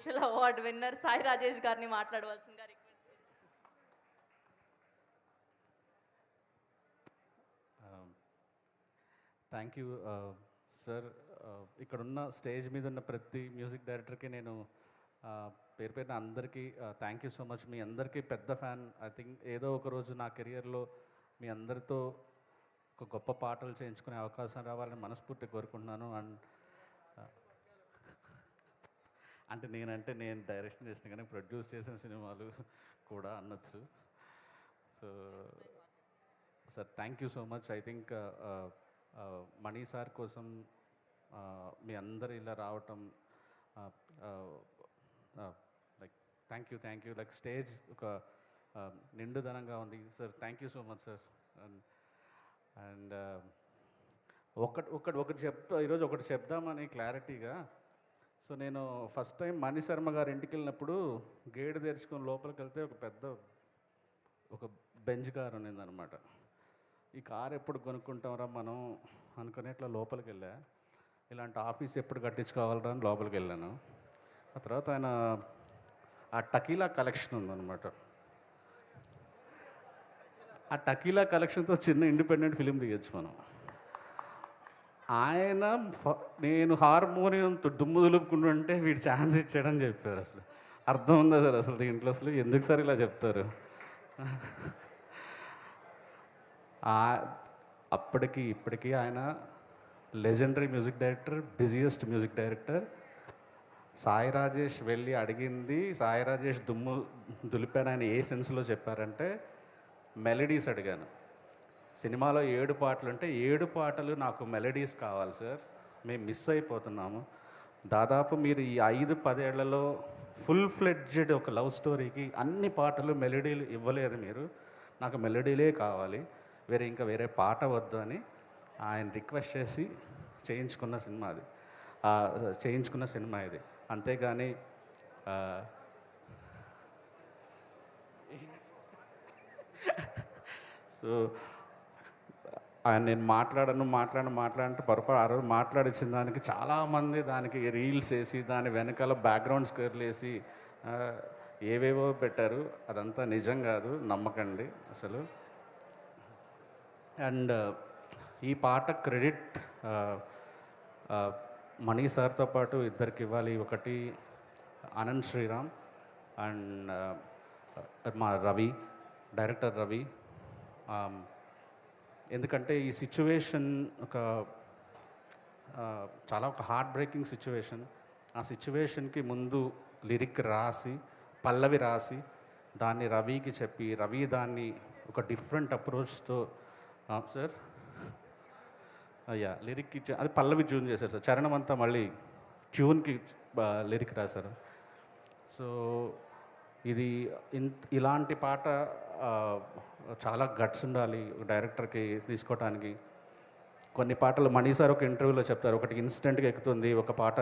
National award winner Sai Rajesh గారిని మాట్లాడవలసిందిగా request చేస్తున్నాను. Thank you sir. ఇక్కడున్న స్టేజ్ మీద ఉన్న ప్రతి మ్యూజిక్ డైరెక్టర్కి నేను పేరు పేరున అందరికీ థ్యాంక్ యూ సో మచ్. మీ అందరికీ పెద్ద ఫ్యాన్. ఐ థింక్ ఏదో ఒక రోజు నా కెరియర్లో మీ అందరితో ఒక గొప్ప పాటలు చేయించుకునే అవకాశం రావాలని మనస్ఫూర్తి కోరుకుంటున్నాను. అండ్ అంటే నేను డైరెక్షన్ చేసిన కానీ ప్రొడ్యూస్ చేసిన సినిమాలు కూడా అనొచ్చు. So sir thank you so much. I think Mani sir కోసం మీ అందరు ఇలా రావటం like thank you like stage ఒక నిండుదనంగా ఉంది sir. Thank you so much sir. And ఈరోజు ఒకటి చెప్దామని క్లారిటీగా. సో నేను ఫస్ట్ టైం మణి శర్మ గారి ఇంటికి వెళ్ళినప్పుడు గేటు తెరుచుకొని లోపలికి వెళ్తే ఒక బెంచ్ కార్ ఉన్నిందనమాట. ఈ కార్ ఎప్పుడు కొనుక్కుంటాంరా మనం అనుకుని ఇట్లా లోపలికి వెళ్ళా. ఇలాంటి ఆఫీస్ ఎప్పుడు కట్టించుకోవాలరా అని లోపలికి వెళ్ళాను. ఆ తర్వాత ఆయన ఆ టకీలా కలెక్షన్ ఉందన్నమాట. ఆ టకీలా కలెక్షన్తో చిన్న ఇండిపెండెంట్ ఫిలిం తీయచ్చు మనం. ఆయన నేను హార్మోనియం దుమ్ము దులుపుకుంటుంటే వీడు ఛాన్స్ ఇచ్చాడని చెప్పారు. అసలు అర్థం ఉందా సార్ అసలు దీంట్లో? అసలు ఎందుకు సార్ ఇలా చెప్తారు? అప్పటికి ఇప్పటికీ ఆయన legendary music director, busiest music director. Sai Rajesh వెళ్ళి అడిగింది, సాయి రాజేష్ దుమ్ము దులిపాను ఆయన ఏ సెన్స్లో చెప్పారంటే మెలడీస్ అడిగాను. సినిమాలో 7 పాటలు ఉంటే 7 పాటలు నాకు మెలడీస్ కావాలి సార్, మేము మిస్ అయిపోతున్నాము. దాదాపు మీరు ఈ 5-10 ఏళ్లలో ఫుల్ ఫ్లెడ్జెడ్ ఒక లవ్ స్టోరీకి అన్ని పాటలు మెలడీలు ఇవ్వలేదు మీరు, నాకు మెలడీలే కావాలి, వేరే పాట వద్దు అని ఆయన రిక్వెస్ట్ చేసి చేయించుకున్న సినిమా ఇది. అంతేగాని సో ఆయన నేను మాట్లాడంటే పొరపాటు ఆ రోజు మాట్లాడించిన దానికి చాలామంది దానికి రీల్స్ వేసి దాని వెనకాల బ్యాక్గ్రౌండ్ స్కోర్లు వేసి ఏవేవో పెట్టారు. అదంతా నిజం కాదు, నమ్మకండి అసలు. అండ్ ఈ పాట క్రెడిట్ మణి సార్తో పాటు ఇద్దరికి ఇవ్వాలి. ఒకటి ఆనంద్ శ్రీరామ్ అండ్ మా డైరెక్టర్ రవి. ఎందుకంటే ఈ సిచ్యువేషన్ చాలా హార్ట్ బ్రేకింగ్ సిచ్యువేషన్. ఆ సిచ్యువేషన్కి ముందు లిరిక్ రాసి పల్లవి రాసి దాన్ని రవికి చెప్పి రవి దాన్ని ఒక డిఫరెంట్ అప్రోచ్తో సార్ అయ్యా లిరిక్ అది పల్లవి ట్యూన్ చేశారు సార్. చరణం అంతా మళ్ళీ ట్యూన్కి లిరిక్ రాశారు. సో ఇది ఇలాంటి పాట చాలా గట్స్ ఉండాలి డైరెక్టర్కి తీసుకోవటానికి. కొన్ని పాటలు మణి సార్ ఒక ఇంటర్వ్యూలో చెప్తారు, ఒకటి ఇన్స్టెంట్గా ఎక్కుతుంది, ఒక పాట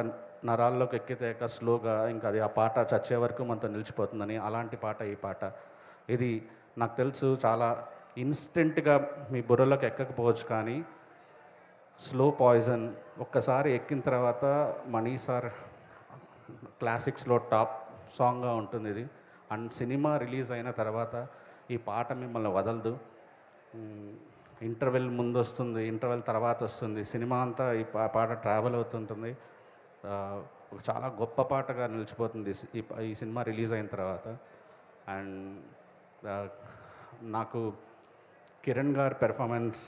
నరాల్లోకి ఎక్కితే స్లోగా ఇంకా అది ఆ పాట చచ్చే వరకు మనతో నిలిచిపోతుందని. అలాంటి పాట ఈ పాట. ఇది నాకు తెలుసు చాలా ఇన్స్టెంట్గా మీ బుర్రలోకి ఎక్కకపోవచ్చు, కానీ స్లో పాయిజన్ ఒక్కసారి ఎక్కిన తర్వాత మణి సార్ క్లాసిక్స్లో టాప్ సాంగ్గా ఉంటుంది ఇది. అండ్ సినిమా రిలీజ్ అయిన తర్వాత ఈ పాట మిమ్మల్ని వదలదు. ఇంటర్వెల్ ముందు వస్తుంది, ఇంటర్వెల్ తర్వాత వస్తుంది, సినిమా అంతా ఈ పాట ట్రావెల్ అవుతుంటుంది. ఒక చాలా గొప్ప పాటగా నిలిచిపోతుంది ఈ సినిమా రిలీజ్ అయిన తర్వాత. అండ్ నాకు కిరణ్ గారి పెర్ఫార్మెన్స్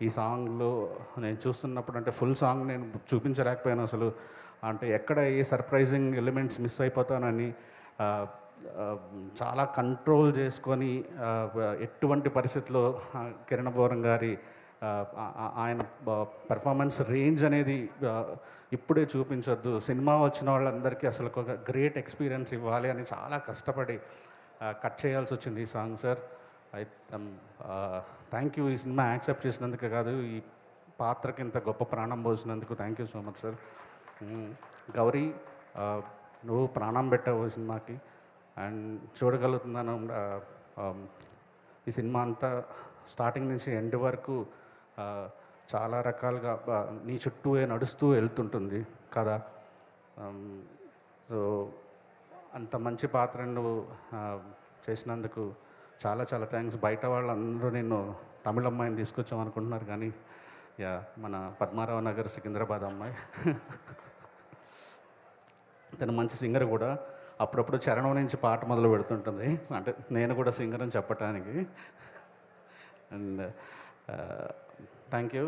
ఈ సాంగ్లో నేను చూస్తున్నప్పుడు, అంటే ఫుల్ సాంగ్ నేను చూపించలేకపోయాను అసలు. అంటే ఎక్కడ ఏ సర్ప్రైజింగ్ ఎలిమెంట్స్ మిస్ అయిపోతానని చాలా కంట్రోల్ చేసుకొని ఎటువంటి పరిస్థితుల్లో కిరణ్ బోరం గారి ఆయన పెర్ఫార్మెన్స్ రేంజ్ అనేది ఇప్పుడే చూపించొద్దు, సినిమా వచ్చిన వాళ్ళందరికీ అసలు ఒక గ్రేట్ ఎక్స్పీరియన్స్ ఇవ్వాలి అని చాలా కష్టపడి కట్ చేయాల్సి వచ్చింది ఈ సాంగ్ సార్. Thank you. ఈ సినిమా యాక్సెప్ట్ చేసినందుకు కాదు, ఈ పాత్రకి ఇంత గొప్ప ప్రాణం పోసినందుకు thank you so much sir. Gowri, నువ్వు ప్రాణం పెట్టావు ఈ సినిమాకి. అండ్ చూడగలుగుతున్నాను ఈ సినిమా అంతా స్టార్టింగ్ నుంచి ఎండ్ వరకు చాలా రకాలుగా నీ చుట్టూ నడుస్తూ వెళ్తుంటుంది కదా. సో అంత మంచి పాత్రను నువ్వు చేసినందుకు చాలా చాలా థ్యాంక్స్. బయట వాళ్ళందరూ నేను తమిళ అమ్మాయిని తీసుకొచ్చాం అనుకుంటున్నారు, కానీ యా మన పద్మారావు నగర్ సికింద్రాబాద్ అమ్మాయి. తను మంచి సింగర్ కూడా. అప్పుడప్పుడు చరణం నుంచి పాట మొదలు పెడుతుంటుంది, అంటే నేను కూడా సింగర్ అని చెప్పటానికి. And thank you.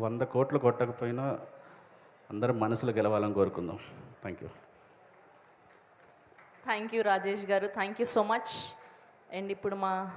100 కోట్లు కొట్టకపోయినా అందరూ మనసులో గెలవాలని కోరుకుందాం. Thank you. Thank you Rajesh garu, thank you so much. And ఇప్పుడు మా